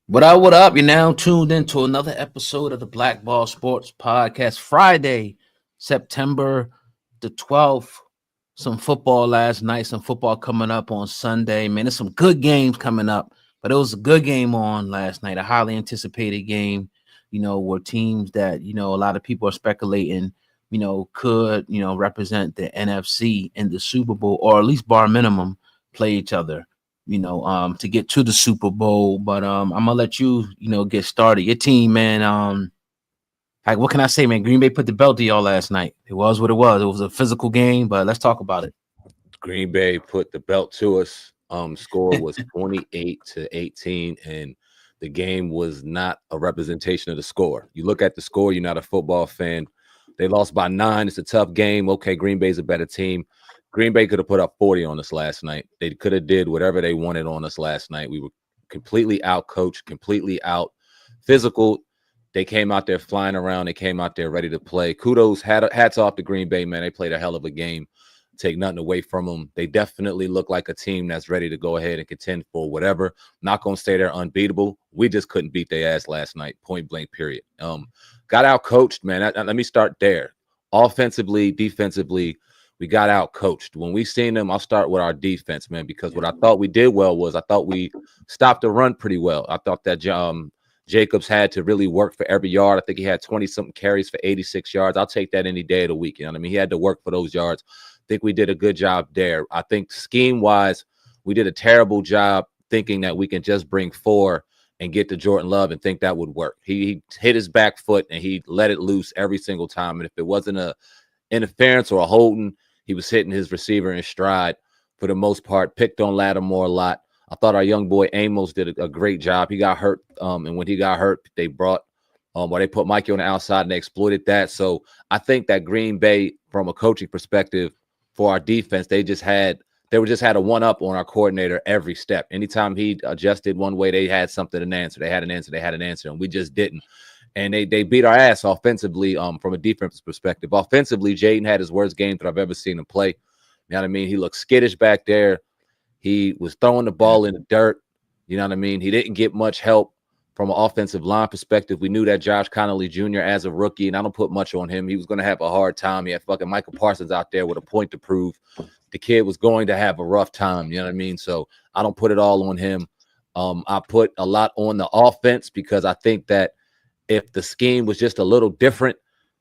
What up, what up? You're now tuned into another episode of the Black Ball Sports Podcast. Friday, September the 12th. Some football last night, some football coming up on Sunday. Man, there's some good games coming up, but it was a good game on last night, a highly anticipated game, where teams that, a lot of people are speculating, could, represent the NFC in the Super Bowl, or at least bar minimum, play each other to get to the Super Bowl. But I'm gonna let you, get started. Your team, man. Like, what can I say, man? Green Bay put the belt to y'all last night. It was what it was. It was a physical game, but let's talk about it. Green Bay put the belt to us. Score was 28-18, and the game was not a representation of the score. You look at the score, you're not a football fan. They lost by 9. It's a tough game. Okay, Green Bay's a better team. Green Bay could have put up 40 on us last night. They could have did whatever they wanted on us last night. We were completely out coached, completely out physical. They came out there flying around. They came out there ready to play. Kudos, hats off to Green Bay, man. They played a hell of a game. Take nothing away from them. They definitely look like a team that's ready to go ahead and contend for whatever. Not going to stay there unbeatable. We just couldn't beat their ass last night, point blank, period. Got out coached, man. Let me start there. Offensively, defensively, we got out coached. When we seen them, I'll start with our defense, man, because what I thought we did well was I thought we stopped the run pretty well. I thought that Jacobs had to really work for every yard. I think he had 20-something carries for 86 yards. I'll take that any day of the week. You know what I mean? He had to work for those yards. I think we did a good job there. I think scheme-wise, we did a terrible job thinking that we can just bring 4 and get to Jordan Love and think that would work. He hit his back foot and he let it loose every single time. And if it wasn't a interference or a holding, he was hitting his receiver in stride for the most part, picked on Lattimore a lot. I thought our young boy Amos did a great job. He got hurt, and when he got hurt, they brought they put Mikey on the outside and they exploited that. So I think that Green Bay, from a coaching perspective, for our defense, they just had a one-up on our coordinator every step. Anytime he adjusted one way, they had something to answer. They had an answer, and we just didn't. And they beat our ass offensively from a defensive perspective. Offensively, Jaden had his worst game that I've ever seen him play. You know what I mean? He looked skittish back there. He was throwing the ball in the dirt. You know what I mean? He didn't get much help from an offensive line perspective. We knew that Josh Connolly Jr. as a rookie, and I don't put much on him. He was going to have a hard time. He had fucking Michael Parsons out there with a point to prove. The kid was going to have a rough time. You know what I mean? So I don't put it all on him. I put a lot on the offense because I think that if the scheme was just a little different,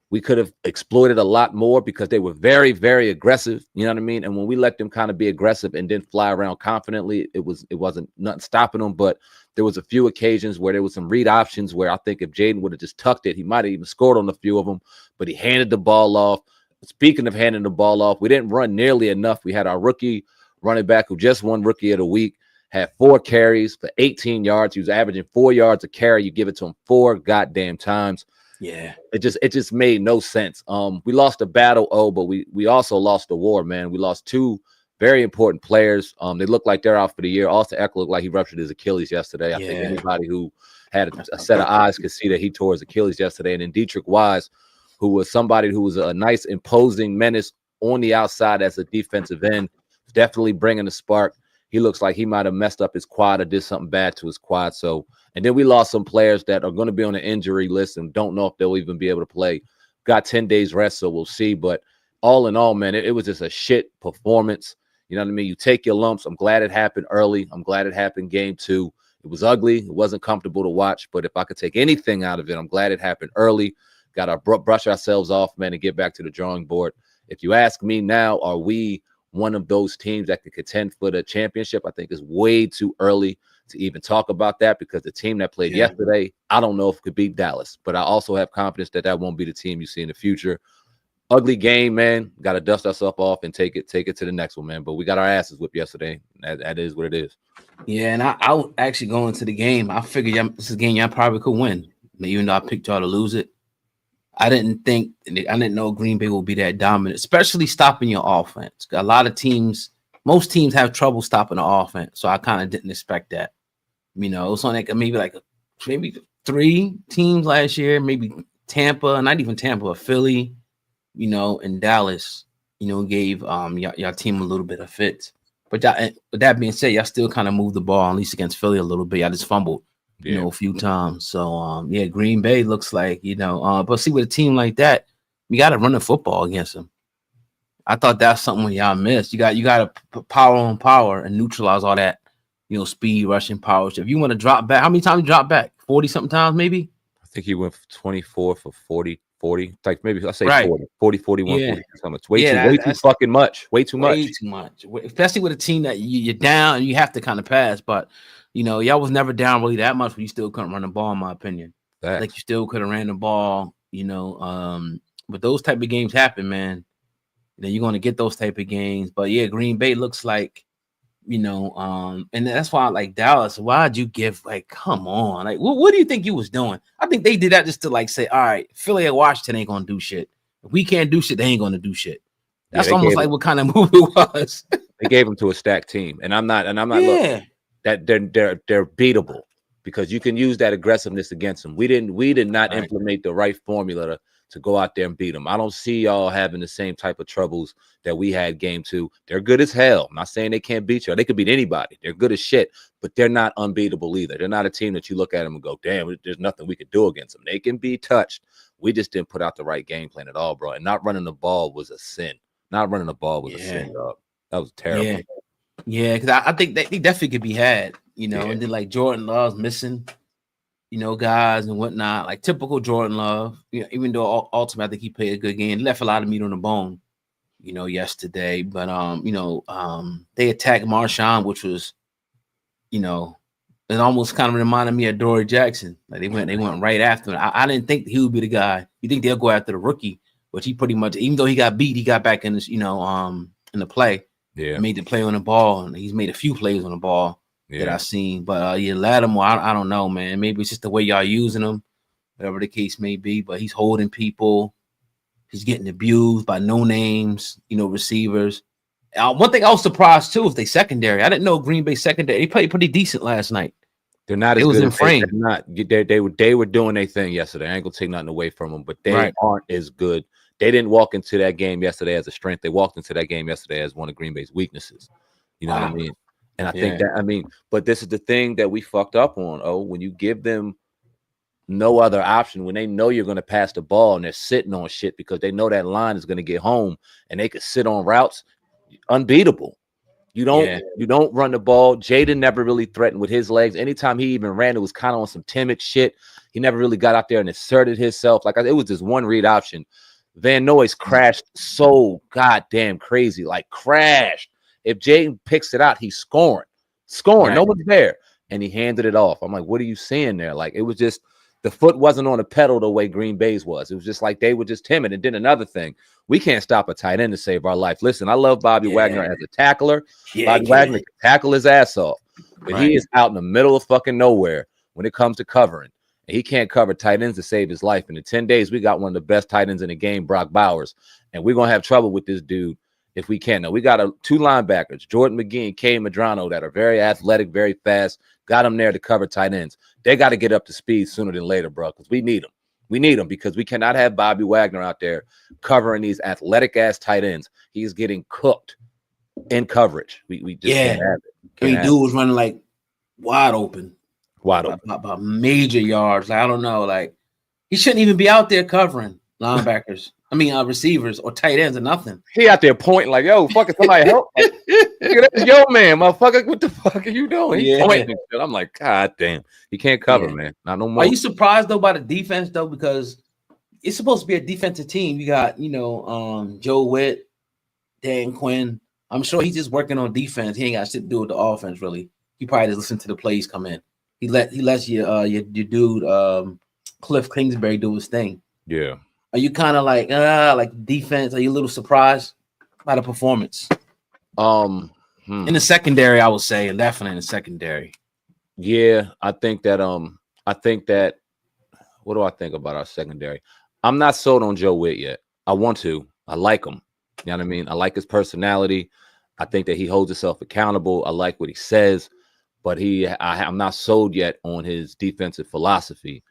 we could have exploited a lot more because they were very, very aggressive. You know what I mean? And when we let them kind of be aggressive and then fly around confidently, it wasn't nothing stopping them. But there was a few occasions where there was some read options where I think if Jaden would have just tucked it, he might have even scored on a few of them. But he handed the ball off. Speaking of handing the ball off, we didn't run nearly enough. We had our rookie running back who just won Rookie of the Week, had 4 carries for 18 yards. He was averaging 4 yards a carry. You give it to him 4 goddamn times. Yeah, it just made no sense. We lost a battle, but we also lost the war, man. We lost 2 very important players. They look like they're out for the year. Austin Eckler looked like he ruptured his Achilles yesterday. I think anybody who had a set of eyes could see that he tore his Achilles yesterday. And then Dietrich Wise, who was somebody who was a nice, imposing menace on the outside as a defensive end, definitely bringing the spark. He looks like he might have messed up his quad or did something bad to his quad. So, and then we lost some players that are going to be on the injury list and don't know if they'll even be able to play. Got 10 days rest, so we'll see. But all in all, man, it was just a shit performance. You know what I mean? You take your lumps. I'm glad it happened early. I'm glad it happened game 2. It was ugly. It wasn't comfortable to watch. But if I could take anything out of it, I'm glad it happened early. Got to brush ourselves off, man, and get back to the drawing board. If you ask me now, are we one of those teams that could contend for the championship? I think it's way too early to even talk about that because the team that played yesterday, I don't know if it could beat Dallas, but I also have confidence that that won't be the team you see in the future. Ugly game, man. Got to dust ourselves off and take it to the next one, man. But we got our asses whipped yesterday. That is what it is. Yeah, and I was actually going to the game. I figured this is a game y'all probably could win, even though I picked y'all to lose it. I didn't know Green Bay will be that dominant, especially stopping your offense. A lot of teams, most teams have trouble stopping the offense, so I kind of didn't expect that. It was on maybe 3 teams last year, maybe Tampa, not even Tampa, Philly, and Dallas, gave y'all team a little bit of fits. But with that being said, y'all still kind of moved the ball, at least against Philly a little bit. Y'all just fumbled. Yeah. a few times. So yeah, Green Bay looks like, but see with a team like that, you got to run the football against them. I thought that's something y'all missed. You got to power on power and neutralize all that, speed, rushing power. If you want to drop back, how many times you drop back? 40 something times, maybe. I think he went 24 for 40, like maybe I say Right. 40, 41, Yeah. 40. So much. Way Yeah, too fucking much. Way too much. way too much, especially with a team that you're down and you have to kind of pass. But y'all was never down really that much, but you still couldn't run the ball, in my opinion. Facts. Like you still could have ran the ball, but those type of games happen, man. You're going to get those type of games. But yeah, Green Bay looks like, and that's why I like Dallas. Why'd you give, like, come on? Like, what do you think you was doing? I think they did that just to like say, all right, Philly and Washington ain't going to do shit. If we can't do shit, they ain't going to do shit. That's almost like what kind of move it was. They gave them to a stacked team. And I'm not Yeah. That they're beatable because you can use that aggressiveness against them. We did not implement the right formula to go out there and beat them. I don't see y'all having the same type of troubles that we had game 2. They're good as hell. I'm not saying they can't beat you. They could beat anybody. They're good as shit, but they're not unbeatable either. They're not a team that you look at them and go, damn, there's nothing we could do against them. They can be touched. We just didn't put out the right game plan at all, bro. And not running the ball was a sin. Not running the ball was a sin, dog. That was terrible. Yeah, because I think they definitely could be had, and then like Jordan Love's missing, guys and whatnot, like typical Jordan Love. Even though ultimately I think he played a good game, left a lot of meat on the bone, yesterday. But they attacked Marshawn, which was, it almost kind of reminded me of Dory Jackson. Like they went right after him. I didn't think he would be the guy. You think they'll go after the rookie, which he pretty much, even though he got beat, he got back in this, in the play. Yeah, made the play on the ball, and he's made a few plays on the ball that I've seen. But Lattimore, I don't know, man. Maybe it's just the way y'all using him, whatever the case may be. But he's holding people. He's getting abused by no names, receivers. One thing I was surprised too is they secondary. I didn't know Green Bay secondary. They played pretty decent last night. They're not as good. It was in frame. They were doing their thing yesterday. I ain't gonna take nothing away from them, but they aren't as good. They didn't walk into that game yesterday as a strength. They walked into that game yesterday as one of Green Bay's weaknesses. You know what I mean? And I think but this is the thing that we fucked up on. When you give them no other option, when they know you're going to pass the ball and they're sitting on shit because they know that line is going to get home and they could sit on routes, unbeatable. You don't run the ball. Jaden never really threatened with his legs. Anytime he even ran, it was kind of on some timid shit. He never really got out there and asserted himself. It was this one read option. Van Noy's crashed so goddamn crazy, like crashed. If Jaden picks it out, he's scoring. Right. No one's there. And he handed it off. I'm like, what are you seeing there? Like, it was just, the foot wasn't on the pedal the way Green Bay's was. It was just like they were just timid. And then another thing, we can't stop a tight end to save our life. Listen, I love Bobby Wagner as a tackler. Bobby Wagner can tackle his ass off. But he is out in the middle of fucking nowhere when it comes to covering. He can't cover tight ends to save his life. And in 10 days, we got one of the best tight ends in the game, Brock Bowers. And we're going to have trouble with this dude if we can. Now, we got 2 linebackers, Jordan McGee and Kay Madrano, that are very athletic, very fast. Got them there to cover tight ends. They got to get up to speed sooner than later, bro, because we need them. We need them because we cannot have Bobby Wagner out there covering these athletic-ass tight ends. He's getting cooked in coverage. We just can't have it. Dude was running like wide open. About major yards. Like, I don't know. Like, he shouldn't even be out there covering linebackers. I mean, receivers or tight ends or nothing. He out there pointing like, yo, fucking somebody help. That's your man, motherfucker. What the fuck are you doing? He's pointing. I'm like, God damn. He can't cover, man. Not no more. Are you surprised, though, by the defense, though? Because it's supposed to be a defensive team. You got, Joe Witt, Dan Quinn. I'm sure he's just working on defense. He ain't got shit to do with the offense, really. He probably just listen to the plays come in. He lets your dude Cliff Kingsbury do his thing. Yeah. Are you kind of like defense? Are you a little surprised by the performance? In the secondary, I would say, definitely in the secondary. Yeah, I think that what do I think about our secondary? I'm not sold on Joe Witt yet. I want to. I like him. You know what I mean? I like his personality. I think that he holds himself accountable. I like what he says. But I'm not sold yet on his defensive philosophy.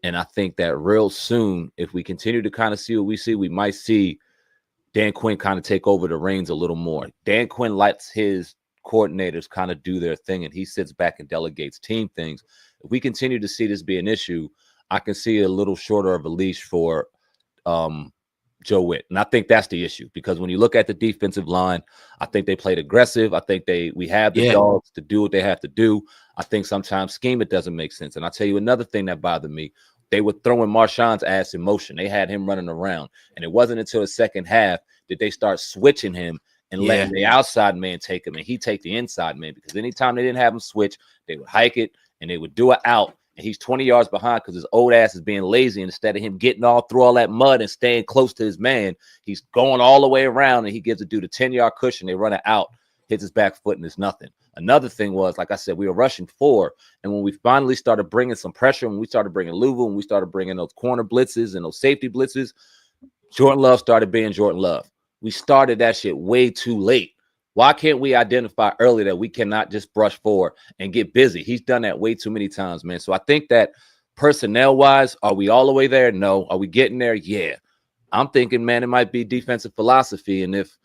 And I think that real soon, if we continue to kind of see what we see, we might see Dan Quinn kind of take over the reins a little more. Dan Quinn lets his coordinators kind of do their thing, and he sits back and delegates team things. If we continue to see this be an issue, I can see a little shorter of a leash for Joe Witt. And I think that's the issue, because when you look at the defensive line, I think they played aggressive. I think we have the dogs to do what they have to do. I think sometimes scheme, it doesn't make sense. And I'll tell you another thing that bothered me. They were throwing Marshawn's ass in motion. They had him running around. And it wasn't until the second half that they start switching him and letting the outside man take him, and he take the inside man, because anytime they didn't have him switch, they would hike it and they would do it out. And he's 20 yards behind because his old ass is being lazy. And instead of him getting all through all that mud and staying close to his man, he's going all the way around, and he gives a dude a 10-yard cushion. They run it out, hits his back foot, and it's nothing. Another thing was, like I said, we were rushing 4. And when we finally started bringing some pressure, when we started bringing Louisville, when we started bringing those corner blitzes and those safety blitzes, Jordan Love started being Jordan Love. We started that shit way too late. Why can't we identify early that we cannot just brush forward and get busy? He's done that way too many times, man. So I think that personnel-wise, are we all the way there? No. Are we getting there? Yeah. I'm thinking, man, it might be defensive philosophy. And if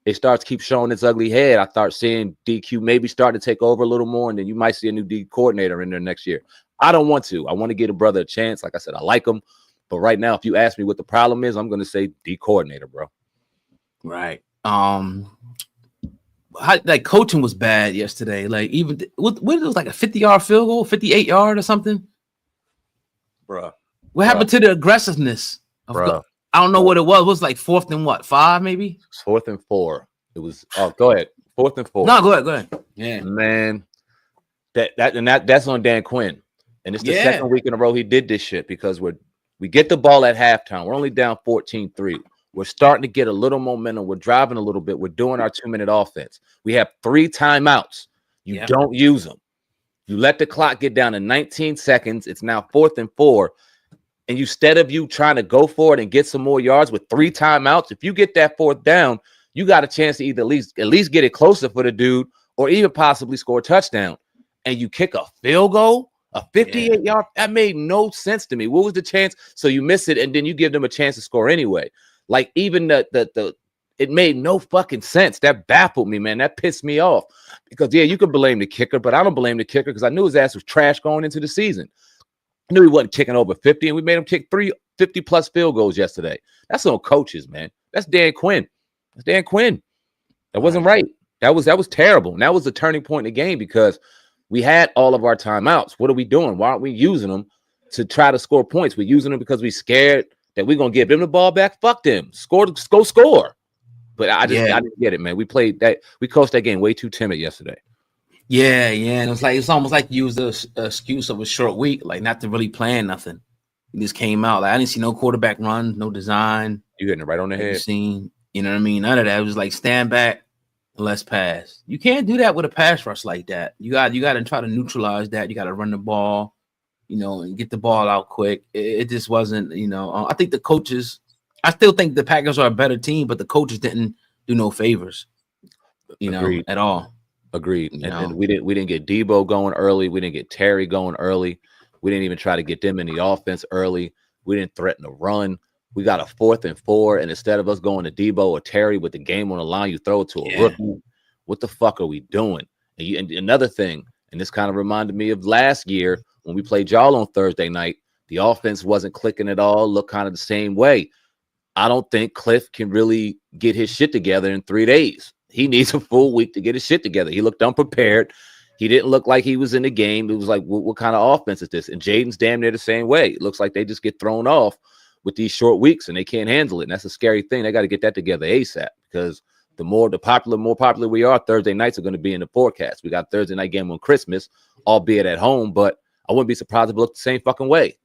it starts keep showing its ugly head, I start seeing DQ maybe start to take over a little more, and then you might see a new D coordinator in there next year. I don't want to. I want to give a brother a chance. Like I said, I like him. But right now, if you ask me what the problem is, I'm going to say D coordinator, bro. Right. Like coaching was bad yesterday. Like even what it was like a 50-yard field goal, 58-yard or something. Bro, what happened to the aggressiveness? I don't know what it was. It was like 4th and what, 5 maybe? 4th and 4. It was. Oh, go ahead. 4th and 4. No, go ahead. Yeah, man. That's on Dan Quinn, and it's the second week in a row he did this shit, because we get the ball at halftime. We're only down 14-3. We're starting to get a little momentum. We're driving a little bit. We're doing our 2-minute offense. We have 3 timeouts. You don't use them. You let the clock get down to 19 seconds. It's now 4th and 4. And instead of you trying to go for it and get some more yards with 3 timeouts, if you get that 4th down, you got a chance to either at least get it closer for the dude, or even possibly score a touchdown. And you kick a field goal, a 58-yard. That made no sense to me. What was the chance? So you miss it, and then you give them a chance to score anyway. Like, even it made no fucking sense. That baffled me, man. That pissed me off, because you could blame the kicker, but I don't blame the kicker, because I knew his ass was trash going into the season. I knew he wasn't kicking over 50, and we made him kick 3 50-plus field goals yesterday. That's on coaches, man. That's Dan Quinn. That wasn't right. That was terrible. And that was the turning point in the game, because we had all of our timeouts. What are we doing? Why aren't we using them to try to score points? We're using them because we're scared that we're gonna give them the ball back. Fuck them. Go score. But I didn't get it, man. We coached that game way too timid yesterday. Yeah. And it's almost like you used the excuse of a short week, like not to really plan nothing. It just came out. Like I didn't see no quarterback run, no design. You hitting it right on the head. You know what I mean? None of that. It was like stand back, let's pass. You can't do that with a pass rush like that. You got to try to neutralize that. You got to run the ball, and get the ball out quick. It just wasn't, I think the coaches, I still think the Packers are a better team, but the coaches didn't do no favors, at all. Agreed. And we didn't get Debo going early. We didn't get Terry going early. We didn't even try to get them in the offense early. We didn't threaten to run. We got a 4th and 4, and instead of us going to Debo or Terry with the game on the line, you throw it to a rookie. What the fuck are we doing? And another thing, and this kind of reminded me of last year when we played y'all on Thursday night. The offense wasn't clicking at all, looked kind of the same way. I don't think Cliff can really get his shit together in 3 days. He needs a full week to get his shit together. He looked unprepared. He didn't look like he was in the game. It was like, what kind of offense is this? And Jaden's damn near the same way. It looks like they just get thrown off with these short weeks, and they can't handle it. And that's a scary thing. They got to get that together ASAP, because the more popular we are, Thursday nights are going to be in the forecast. We got a Thursday night game on Christmas, albeit at home, but I wouldn't be surprised if it looked the same fucking way.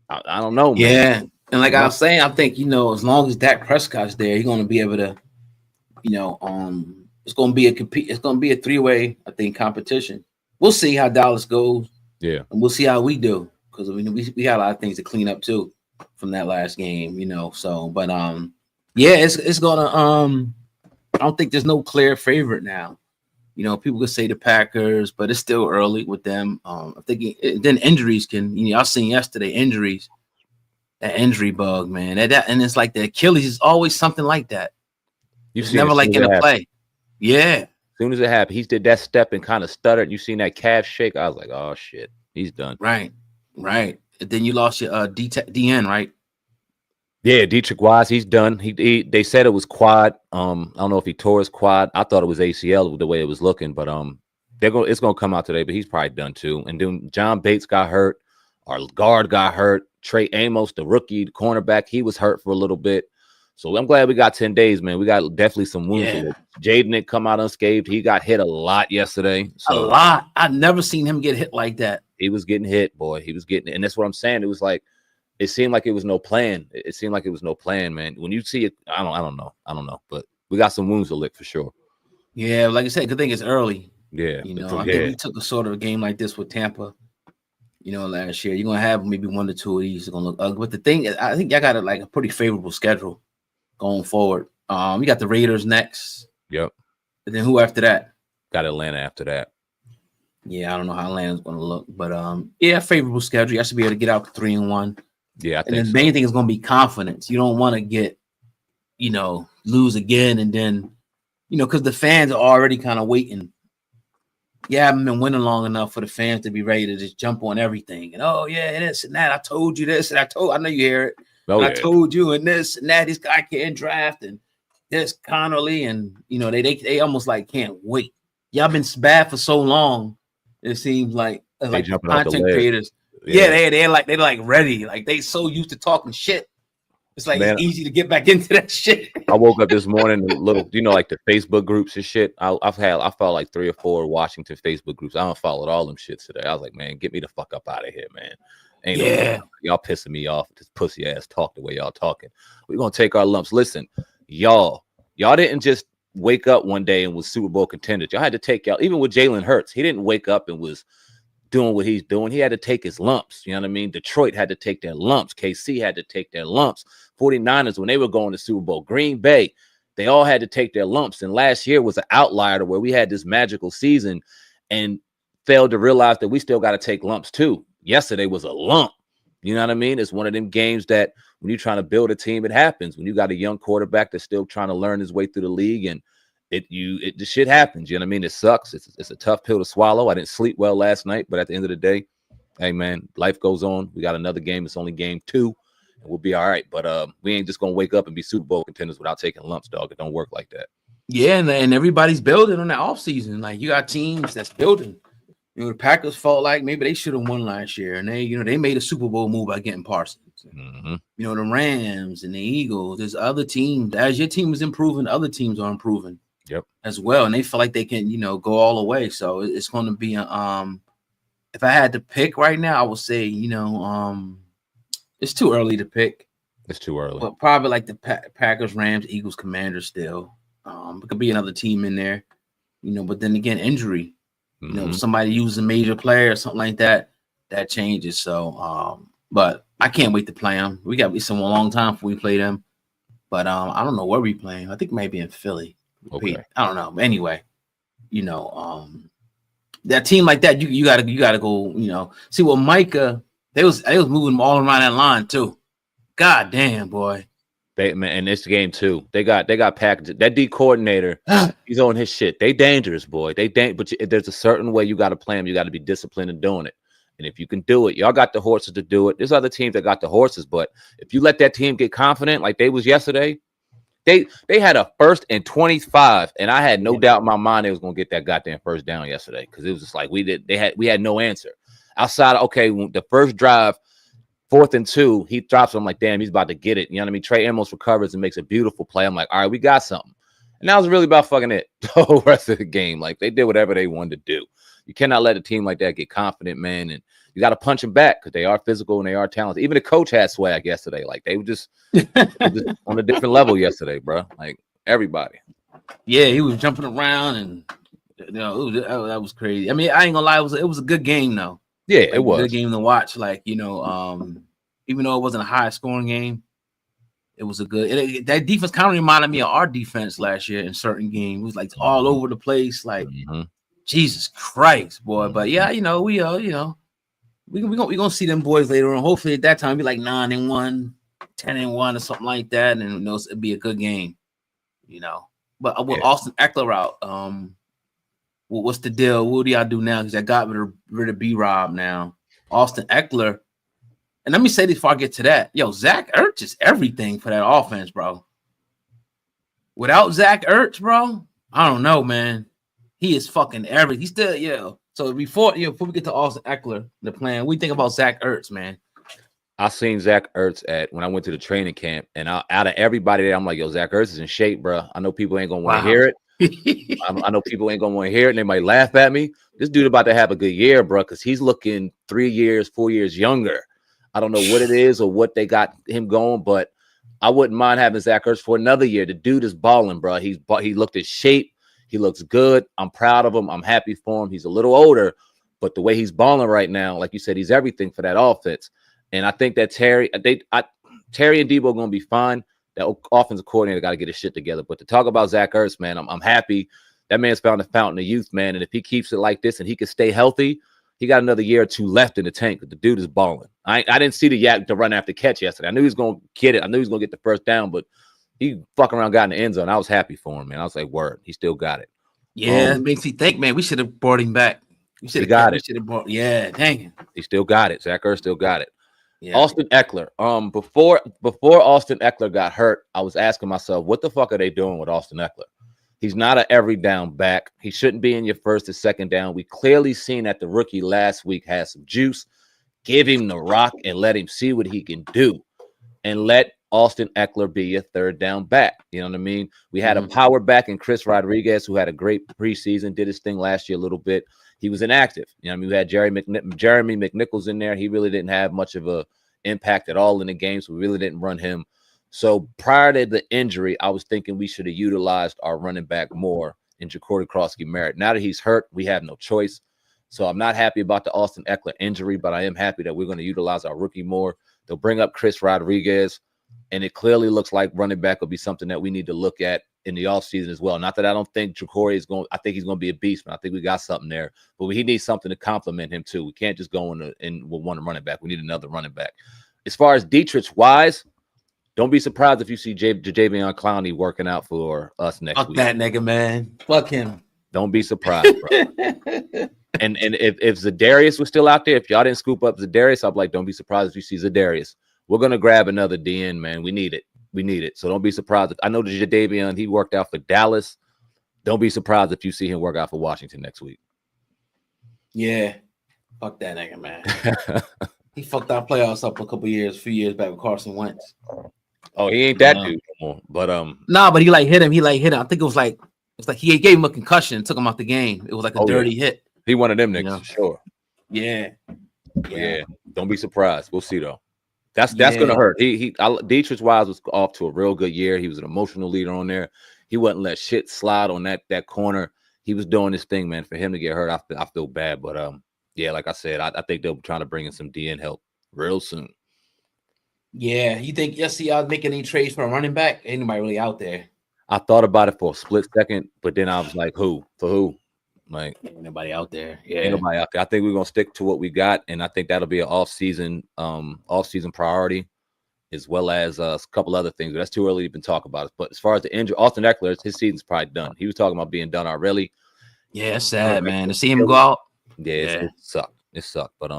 I don't know, man. Yeah. And like I was saying, I think, as long as Dak Prescott's there, he's going to be able to, it's going to be it's going to be a 3-way, I think, competition. We'll see how Dallas goes. Yeah. And we'll see how we do, because we got a lot of things to clean up too from that last game, So, but it's gonna I don't think there's no clear favorite now. People could say the Packers, but it's still early with them. I'm thinking then injuries can, I seen yesterday injuries, that injury bug, man. And it's like the Achilles is always something like that. It's never like in a play. Yeah. As soon as it happened, he did that step and kind of stuttered. You seen that calf shake? I was like, oh shit. He's done. Right. And then you lost your DN, right? Yeah, Dietrich Wise, he's done. They said it was quad. I don't know if he tore his quad. I thought it was ACL the way it was looking, but it's gonna come out today. But he's probably done too. And then John Bates got hurt. Our guard got hurt. Trey Amos, the rookie, the cornerback, he was hurt for a little bit. So I'm glad we got 10 days, man. We got definitely some wounds. Yeah. Jaden didn't come out unscathed. He got hit a lot yesterday. A lot. I've never seen him get hit like that. He was getting hit, boy. He was getting, and that's what I'm saying. It was like, it seemed like it was no plan. It seemed like it was no plan, man. When you see it, I don't know. But we got some wounds to lick for sure. Yeah, like I said, good thing it's early. Yeah, you know, I think we took a sort of a game like this with Tampa. You know, last year you're gonna have maybe 1 or 2 of these are gonna look ugly. But the thing is, I think y'all got a pretty favorable schedule going forward. We got the Raiders next. Yep. And then who after that? Got Atlanta after that. Yeah, I don't know how Atlanta's gonna look, but favorable schedule. You should be able to get out to 3-1. Yeah, I think and the main thing is gonna be confidence. You don't want to get, lose again, and then, because the fans are already kind of waiting. You haven't been winning long enough for the fans to be ready to just jump on everything. And this and that. I told you this, and I know you hear it. I told you and this and that. This guy can't draft, and this Connolly, and they almost like can't wait. Y'all been bad for so long. It seems like content creators. Yeah, they're like ready. Like they so used to talking shit. It's like it's easy to get back into that shit. I woke up this morning, like the Facebook groups and shit. I followed like 3 or 4 Washington Facebook groups. I don't follow all them shits today. I was like, man, get me the fuck up out of here, man. Y'all pissing me off with this pussy ass talk the way y'all talking. We're gonna take our lumps. Listen, y'all didn't just wake up one day and was Super Bowl contenders. Y'all had to take y'all, even with Jalen Hurts, he didn't wake up and was doing what he's doing. He had to take his lumps. You know what I mean? Detroit had to take their lumps. KC had to take their lumps. 49ers, when they were going to Super Bowl, Green Bay, they all had to take their lumps. And last year was an outlier to where we had this magical season and failed to realize that we still got to take lumps too. Yesterday was a lump. You know what I mean? It's one of them games that when you're trying to build a team, it happens. When you got a young quarterback that's still trying to learn his way through the league, and the shit happens. You know what I mean? It sucks. It's a tough pill to swallow. I didn't sleep well last night, but at the end of the day, hey man, life goes on. We got another game. It's only game 2, and we'll be all right. But we ain't just gonna wake up and be Super Bowl contenders without taking lumps, dog. It don't work like that. Yeah, and everybody's building on that offseason. Like you got teams that's building. The Packers felt like maybe they should have won last year, and they made a Super Bowl move by getting Parsons. Mm-hmm. The Rams and the Eagles. There's other teams. As your team is improving, other teams are improving. Yep. As well, and they feel like they can, go all the way. So it's going to be if I had to pick right now, I would say, it's too early to pick. It's too early. But probably like the Packers, Rams, Eagles, Commanders still. It could be another team in there, but then again, injury. Mm-hmm. Somebody uses a major player or something like that, that changes. So but I can't wait to play them. We got to be some long time before we play them. But I don't know where we playing. I think maybe in Philly. Okay. I don't know. Anyway, that team like that, you gotta go, see what Micah, they was moving them all around that line too. God damn, boy. And this game too. They got packaged. That D coordinator, he's on his shit. They dangerous, boy. But there's a certain way you got to play them. You got to be disciplined in doing it. And if you can do it, y'all got the horses to do it. There's other teams that got the horses, but if you let that team get confident like they was yesterday, they had a 1st and 25, and I had no doubt in my mind they was gonna get that goddamn first down yesterday because it was just like we had no answer outside of, the first drive, 4th and 2, he drops. I'm like, damn, he's about to get it. You know what I mean? Trey Amos recovers and makes a beautiful play. I'm like, all right, we got something. And that was really about fucking it the whole rest of the game. Like they did whatever they wanted to do. You cannot let a team like that get confident, man. And you got to punch them back because they are physical and they are talented. Even the coach had swag yesterday. Like they were just on a different level yesterday, bro. Like everybody. Yeah, he was jumping around and that was crazy. I mean, I ain't gonna lie, it was a good game though. Yeah, it was a good game to watch. Like even though it wasn't a high scoring game, it was a good. That defense kind of reminded me of our defense last year in certain games. It was like all over the place. Like Jesus Christ, boy. But yeah, we gonna see them boys later on. Hopefully at that time it'll be like 9-1, 10-1 or something like that, and it'll be a good game. But with Austin Eckler out, what's the deal? What do y'all do now? Because I got rid of B-Rob now. Austin Eckler. And let me say this before I get to that. Yo, Zach Ertz is everything for that offense, bro. Without Zach Ertz, bro, I don't know, man. He is fucking everything. He's still, So before we get to Austin Eckler, the plan, we think about Zach Ertz, man. I seen Zach Ertz when I went to the training camp, and out of everybody there, I'm like, yo, Zach Ertz is in shape, bro. I know people ain't gonna want to hear it. I know people ain't gonna want to hear it, and they might laugh at me. This dude about to have a good year, bro, because he's looking 3 years, 4 years younger. I don't know what it is or what they got him going, but I wouldn't mind having Zach Ertz for another year. The dude is balling, bro. He looked in shape. He looks good. I'm proud of him. I'm happy for him. He's a little older, but the way he's balling right now, like you said, he's everything for that offense. And I think that Terry and Debo are going to be fine. That offensive coordinator got to get his shit together. But to talk about Zach Ertz, man, I'm happy. That man's found a fountain of youth, man. And if he keeps it like this and he can stay healthy, he got another year or two left in the tank. The dude is balling. I didn't see the run after catch yesterday. I knew he was going to get it. I knew he was going to get the first down, but he fucking around got in the end zone. I was happy for him, man. I was like, word, he still got it. Yeah, it makes me think, man, we should have brought him back. We should have got it. Yeah, dang it. He still got it. Zach Ertz still got it. Yeah. Austin Eckler. Before Austin Eckler got hurt, I was asking myself, what the fuck are they doing with Austin Eckler? He's not an every down back. He shouldn't be in your first or second down. We clearly seen that the rookie last week had some juice. Give him the rock and let him see what he can do. And let Austin Eckler be your third down back. You know what I mean? We had a power back in Chris Rodriguez, who had a great preseason, did his thing last year a little bit. He was inactive. You know what I mean? We had Jeremy McNichols in there. He really didn't have much of a impact at all in the game, so we really didn't run him. So prior to the injury, I was thinking we should have utilized our running back more in Jacory Krosky-Merritt. Now that he's hurt, we have no choice. So I'm not happy about the Austin Eckler injury, but I am happy that we're going to utilize our rookie more. They'll bring up Chris Rodriguez, and it clearly looks like running back will be something that we need to look at in the offseason as well. Not that I don't think Jacory is going – I think he's going to be a beast, man. I think we got something there. But he needs something to complement him too. We can't just go in with one running back. We need another running back. As far as Dietrich-Wise, don't be surprised if you see Jadeveon Clowney working out for us next week. Fuck that nigga, man. Fuck him. Don't be surprised, bro. and if Za'Darius was still out there, if y'all didn't scoop up Za'Darius, I'd be like, don't be surprised if you see Za'Darius. We're going to grab another DN, man. We need it. We need it. So don't be surprised. I know that Jadeveon, he worked out for Dallas. Don't be surprised if you see him work out for Washington next week. Yeah. Fuck that nigga, man. He fucked our playoffs up a few years back with Carson Wentz. Oh, he ain't that dude no more. But but he hit him. I think it was like he gave him a concussion and took him out the game. It was like a dirty hit. He one of them niggas, for sure. Yeah. Don't be surprised. We'll see though. That's gonna hurt. Dietrich-Wise was off to a real good year. He was an emotional leader on there. He wouldn't let shit slide on that corner. He was doing his thing, man. For him to get hurt, I feel bad. But like I said, I think they'll be trying to bring in some DN help real soon. Yeah, you think y'all making any trades for a running back? Ain't nobody really out there. I thought about it for a split second, but then I was like, who? For who? Like, ain't nobody out there. Yeah, ain't nobody out there. I think we're gonna stick to what we got, and I think that'll be an off-season priority, as well as a couple other things. But that's too early to even talk about it. But as far as the injury, Austin Eckler, his season's probably done. He was talking about being done already. Yeah, it's sad, man. To see him go out. Yeah, it sucked. It sucked. But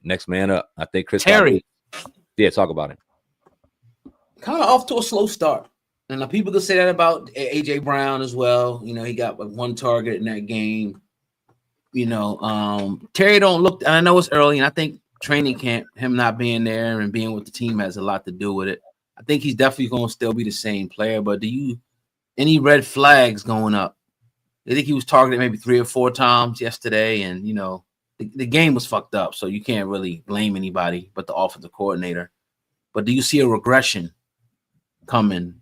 next man up. I think Chris Terry. Talk about it. Kind of off to a slow start. And people could say that about AJ Brown as well. You know, he got one target in that game. You know, Terry don't look. I know it's early, and I think training camp, him not being there and being with the team has a lot to do with it. I think he's definitely going to still be the same player. But any red flags going up? I think he was targeted maybe 3 or 4 times yesterday, and you know, the game was fucked up, so you can't really blame anybody but the offensive coordinator. But do you see a regression coming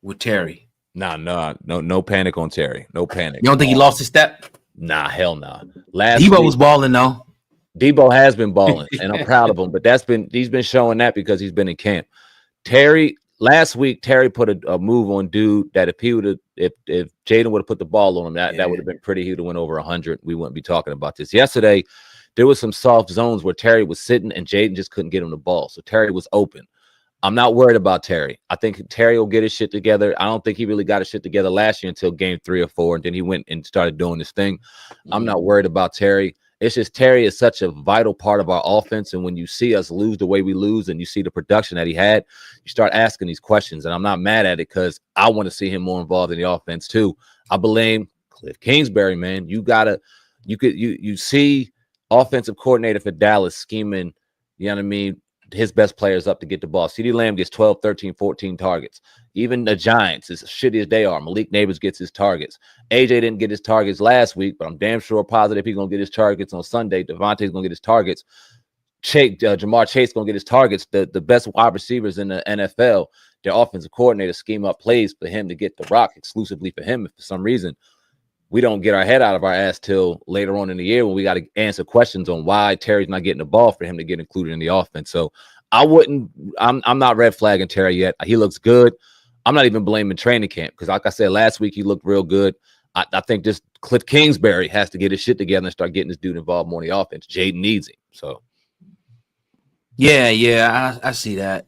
with Terry? No panic on Terry. No panic. You don't think he lost his step? Nah, hell nah. Debo was balling though. Debo has been balling, and I'm proud of him. But he's been showing that because he's been in camp. Last week, Terry put a move on dude that if Jaden would have put the ball on him, that would have been pretty. He would have went over 100. We wouldn't be talking about this. Yesterday, there was some soft zones where Terry was sitting and Jaden just couldn't get him the ball. So Terry was open. I'm not worried about Terry. I think Terry will get his shit together. I don't think he really got his shit together last year until game 3 or 4, and then he went and started doing this thing. I'm not worried about Terry. It's just Terry is such a vital part of our offense. And when you see us lose the way we lose and you see the production that he had, you start asking these questions. And I'm not mad at it because I want to see him more involved in the offense too. I blame Cliff Kingsbury, man. You see offensive coordinator for Dallas scheming, you know what I mean, his best players up to get the ball. CeeDee Lamb gets 12, 13, 14 targets. Even the Giants, as shitty as they are, Malik Neighbors gets his targets. AJ didn't get his targets last week, but I'm damn sure positive he's going to get his targets on Sunday. Devontae's going to get his targets. Jamar Chase going to get his targets. The best wide receivers in the NFL, their offensive coordinator scheme up plays for him to get the rock exclusively for him. If for some reason we don't get our head out of our ass till later on in the year when we got to answer questions on why Terry's not getting the ball for him to get included in the offense. So I'm not red flagging Terry yet. He looks good. I'm not even blaming training camp because, like I said, last week he looked real good. I think just Cliff Kingsbury has to get his shit together and start getting this dude involved more in the offense. Jaden needs him. So, yeah, I see that.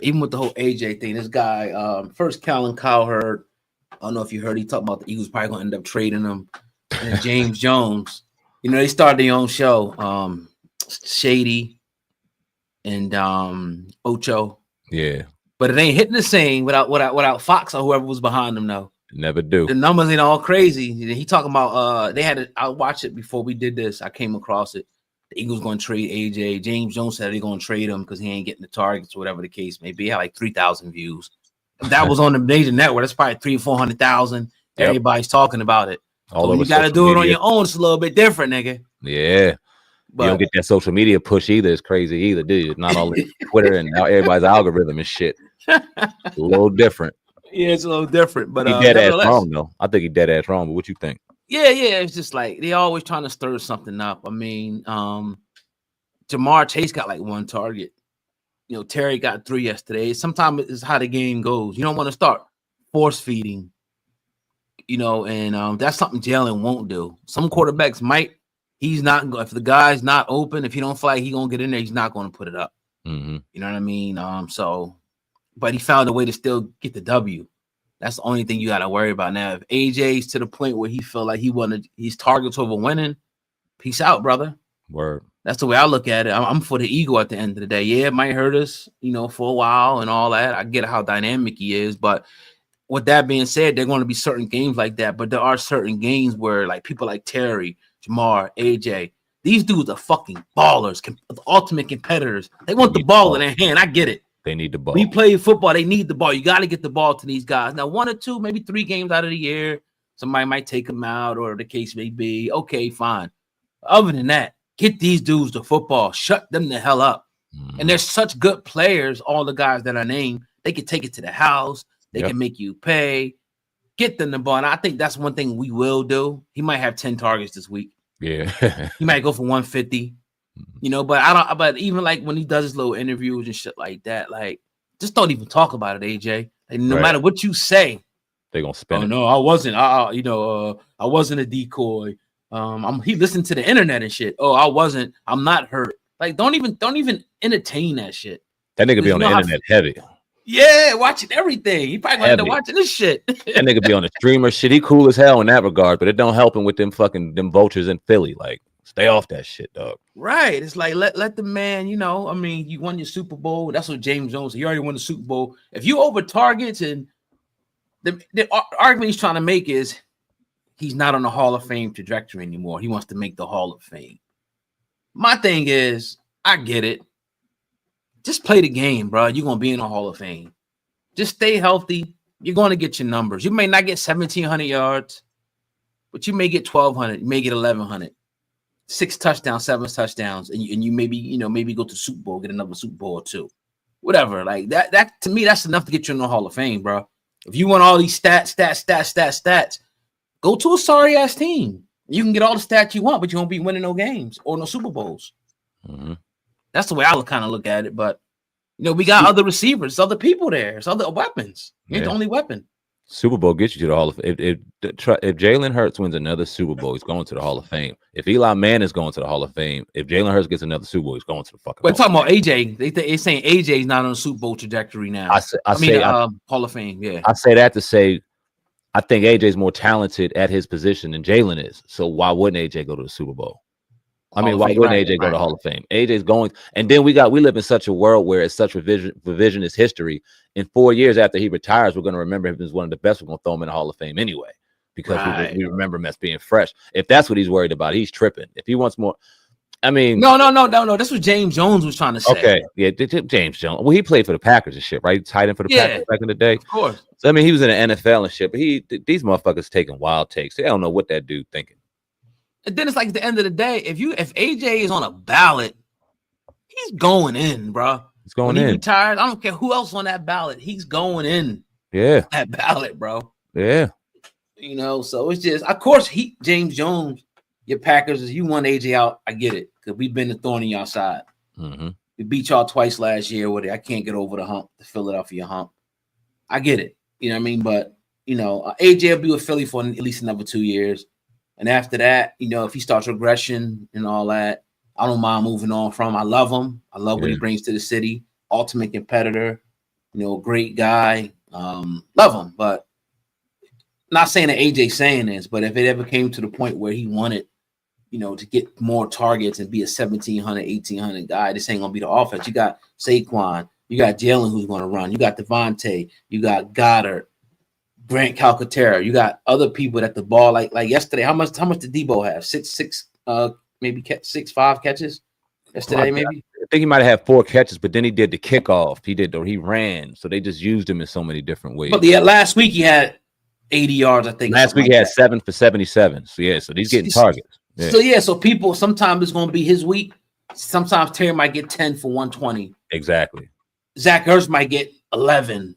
Even with the whole AJ thing, this guy, first Kellen Cowherd, I don't know if you heard, he talked about the Eagles probably going to end up trading him. And then James Jones, they started their own show, Shady and Ocho. Yeah. But it ain't hitting the same without Fox or whoever was behind them, though. Never do. The numbers ain't all crazy. He talking about I watched it before we did this. I came across it. The Eagles going to trade AJ. James Jones said they're going to trade him because he ain't getting the targets or whatever the case may be. He had like 3,000 views. If that was on the major network, that's probably 300,000 or 400,000. Yep. Everybody's talking about it. All so you got to do it on your own. It's a little bit different, nigga. Yeah. But you don't get that social media push either. It's crazy either, do you? Not all Twitter and now everybody's algorithm and shit. It's a little different. Yeah, it's a little different. But he dead ass wrong, though. I think he dead ass wrong. But what you think? Yeah. It's just like they always trying to stir something up. I mean, Jamar Chase got like one target. Terry got 3 yesterday. Sometimes it's how the game goes. You don't want to start force feeding, and that's something Jalen won't do. Some quarterbacks might. He's not going. If the guy's not open, if he don't feel like he's gonna get in there, he's not going to put it up. Mm-hmm. You know what I mean? But he found a way to still get the W. That's the only thing you got to worry about now. If AJ's to the point where he feel like he's targets over winning, peace out, brother. Word. That's the way I look at it. I'm for the ego at the end of the day. Yeah, it might hurt us, for a while and all that. I get how dynamic he is, but with that being said, there are going to be certain games like that. But there are certain games where, like, people like Terry, Jamar, AJ, these dudes are fucking ballers, ultimate competitors. They want the ball in their hand. I get it. They need the ball. We play football. They need the ball. You got to get the ball to these guys. Now, 1 or 2, maybe 3 games out of the year, somebody might take them out or the case may be. Okay, fine. Other than that, get these dudes the football. Shut them the hell up. Mm-hmm. And there's such good players, all the guys that are named. They can take it to the house. They can make you pay. Get them the ball. And I think that's one thing we will do. He might have 10 targets this week. Yeah. He might go for 150. But even like when he does his little interviews and shit like that, like, just don't even talk about it, AJ. Like, no matter what you say, they're gonna spin it. No, I wasn't. I wasn't a decoy. He listened to the internet and shit. Oh, I wasn't. I'm not hurt. Like, don't even entertain that shit. That nigga be on the internet heavy. Yeah, watching everything. He probably gonna end up watching this shit. That nigga be on the streamer shit. He cool as hell in that regard, but it don't help him with them vultures in Philly. Like, stay off that shit, dog. Right. It's like let the man, you won your Super Bowl. That's what James Jones said. You already won the Super Bowl. If you over targets, and the argument he's trying to make is he's not on the Hall of Fame trajectory anymore. He wants to make the Hall of Fame. My thing is, I get it. Just play the game, bro. You're going to be in the Hall of Fame. Just stay healthy. You're going to get your numbers. You may not get 1,700 yards, but you may get 1,200. You may get 1,100. 6 touchdowns, 7 touchdowns, and you maybe go to the Super Bowl, get another Super Bowl or 2. Whatever. Like, that to me, that's enough to get you in the Hall of Fame, bro. If you want all these stats, go to a sorry-ass team. You can get all the stats you want, but you won't be winning no games or no Super Bowls. Mm-hmm. That's the way I kind of look at it. But, we got other receivers, other people there. It's other weapons. You ain't the only weapon. Super Bowl gets you to the Hall of Fame. If Jalen Hurts wins another Super Bowl, he's going to the Hall of Fame. If Eli Manning is going to the Hall of Fame, if Jalen Hurts gets another Super Bowl, he's going to the fucking. We're talking about AJ. They're saying AJ's not on a Super Bowl trajectory now. I mean, Hall of Fame. Yeah, I say that to say, I think AJ's more talented at his position than Jalen is. So why wouldn't AJ go to the Super Bowl? I mean, Hall of why Fame, wouldn't right, AJ go to right. Hall of Fame? AJ's going, and then we live in such a world where it's such revisionist history. In 4 years after he retires, we're going to remember him as one of the best. We're going to throw him in the Hall of Fame anyway because Right. we remember him as being fresh. If that's what he's worried about, he's tripping. If he wants more, I mean, No. That's what James Jones was trying to say. okay, yeah, James Jones. Well, he played for the Packers and shit, right? Tight end for the Packers back in the day. Of course. So I mean, he was in the NFL and shit. But these motherfuckers taking wild takes. They don't know what that dude thinking. And then it's like at the end of the day, if AJ is on a ballot, he's going in, bro. He's going when in. He retired. I don't care who else on that ballot. He's going in. Yeah. That ballot, bro. Yeah. You know, so it's just, of course, James Jones, your Packers, you want AJ out. I get it because we've been the thorn in y'all side. Mm-hmm. We beat y'all twice last year with it. I can't get over the hump, the Philadelphia hump. I get it. You know what I mean? But, you know, AJ will be with Philly for at least another 2 years. And after that, you know, if he starts regression and all that, I don't mind moving on from him. I love him. I love what he brings to the city. Ultimate competitor, you know, great guy. Love him. But not saying that AJ saying this, but if it ever came to the point where he wanted, you know, to get more targets and be a 1,700, 1,800 guy, this ain't going to be the offense. You got Saquon. You got Jalen who's going to run. You got Devontae. You got Goddard. Grant Calcaterra, you got other people that the ball like yesterday. How much did Debo have? Six, maybe 6-5 catches yesterday. Maybe I think he might have had 4 catches, but then he did the kickoff. He ran, so they just used him in so many different ways. But last week he had 80 yards. I think last week he had 7 for 77. So yeah, so he's getting targets. Yeah. So people sometimes it's going to be his week. Sometimes Terry might get 10 for 120. Exactly. Zach Ertz might get 11.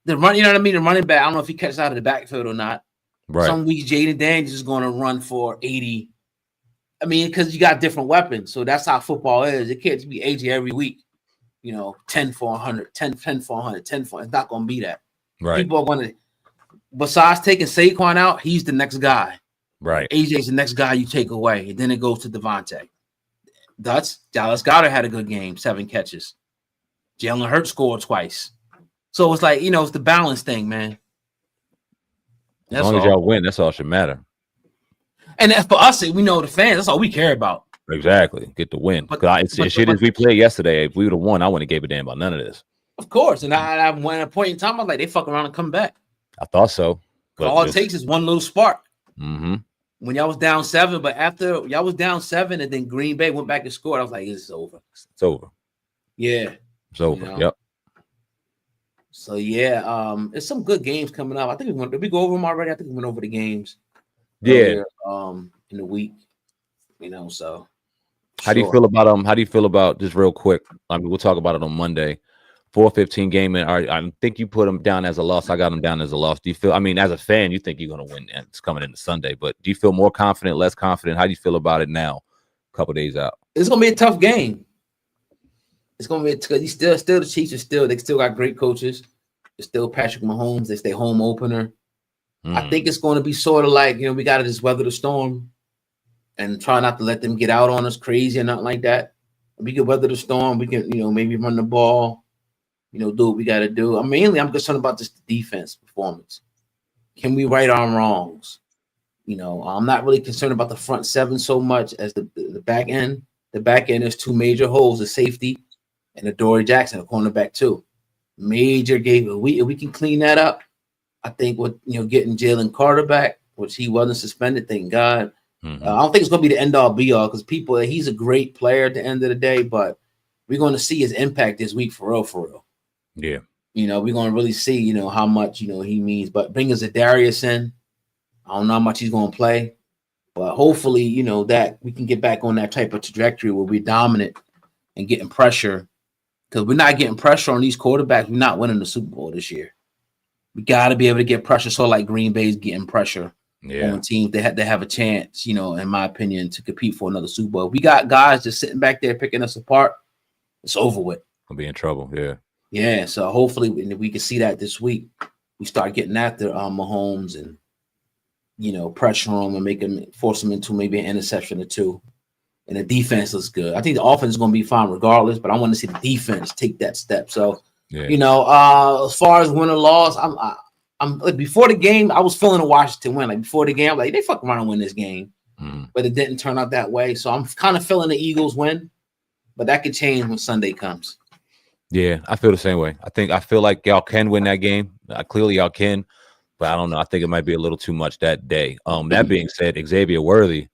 The run, you know what I mean? The running back, I don't know if he catches out of the backfield or not. Right. Some weeks Jaden Daniels is going to run for 80. I mean, because you got different weapons. So that's how football is. It can't be AJ every week. You know, 10 for 100, 10 for 100, 10 for. It's not going to be that. Right. People are going to, besides taking Saquon out, he's the next guy. Right. AJ's the next guy you take away. And then it goes to Devontae. Dallas Goedert had a good game, 7 catches. Jalen Hurts scored twice. So it's like, you know, it's the balance thing, man. As long as y'all win, that's all should matter. And for us, we know the fans, that's all we care about. Exactly. Get the win. Because as we played yesterday, if we would have won, I wouldn't have gave a damn about none of this. Of course. And I when at a point in time, I was like, they fuck around and come back. I thought so. But all it takes is one little spark. Mm-hmm. When y'all was down 7, but after y'all was down 7 and then Green Bay went back and scored, I was like, it's over. It's over. Yeah. It's over. You know? Yep. So it's some good games coming up. I think did we go over them already? I think we went over the games. Yeah. Earlier, in the week, you know. So, how do you feel about How do you feel about just real quick? I mean, we'll talk about it on Monday. 4-15 game, and I think you put them down as a loss. I got them down as a loss. Do you feel? I mean, as a fan, you think you're going to win, and it's coming into Sunday. But do you feel more confident, less confident? How do you feel about it now? A couple days out. It's going to be a tough game. It's going to be because still the Chiefs they still got great coaches. It's still Patrick Mahomes. They stay home opener. I think it's going to be sort of like, you know, we got to just weather the storm and try not to let them get out on us crazy or nothing like that. We can weather the storm. We can, you know, maybe run the ball, you know, do what we got to do. I'm concerned about just the defense performance. Can we right our wrongs? You know, I'm not really concerned about the front 7 so much as the back end. The back end is 2 major holes, the safety and the Dory Jackson, the cornerback too. Major game. If we can clean that up, I think with, you know, getting Jalen Carter back, which he wasn't suspended, thank God. I don't think it's going to be the end all be all because he's a great player at the end of the day, but we're going to see his impact this week for real. Yeah. You know, we're going to really see, you know, how much, you know, he means. But bringing Zadarius in, I don't know how much he's going to play, but hopefully, you know, that we can get back on that type of trajectory where we're dominant and getting pressure. Because we're not getting pressure on these quarterbacks, we're not winning the Super Bowl this year. We got to be able to get pressure. So like Green Bay's getting pressure on teams. They have a chance, you know, in my opinion, to compete for another Super Bowl. We got guys just sitting back there picking us apart. It's over with. We'll be in trouble. Yeah. Yeah. So hopefully we can see that this week. We start getting after Mahomes and, you know, pressure him and force him into maybe an interception or 2. And the defense looks good. I think the offense is going to be fine regardless, but I want to see the defense take that step. So, you know, as far as win or loss, I'm like, before the game, I was feeling a Washington win. Like before the game, I'm like, they fucking around and win this game. but it didn't turn out that way. So I'm kind of feeling the Eagles win, but that could change when Sunday comes. Yeah, I feel the same way. I feel like y'all can win that game. Clearly y'all can, but I don't know. I think it might be a little too much that day. That being said, Xavier Worthy,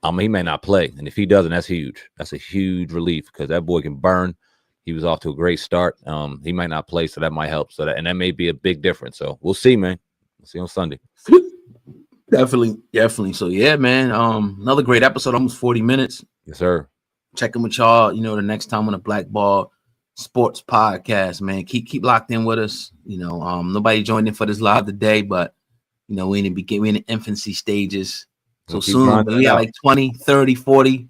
he may not play, and if he doesn't, that's huge. That's a huge relief because that boy can burn. He was off to a great start. He might not play, so that might help. And that may be a big difference. So we'll see, man. We'll see on Sunday. Definitely. So yeah, man. Another great episode, almost 40 minutes. Yes, sir. Checking with y'all, the next time on the Black Ball Sports Podcast, man. Keep locked in with us. Nobody joined in for this live today, but we in the infancy stages. So soon we got like 20, 30, 40,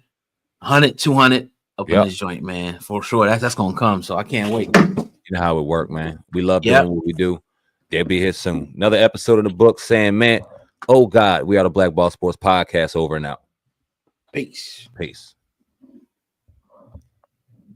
100, 200 up in this joint, man. For sure. That's gonna come. So I can't wait. You know how it work, man. We love doing what we do. They'll be here soon. Another episode of the book saying, man, oh God, we are the Black Ball Sports Podcast over and out. Peace. Peace.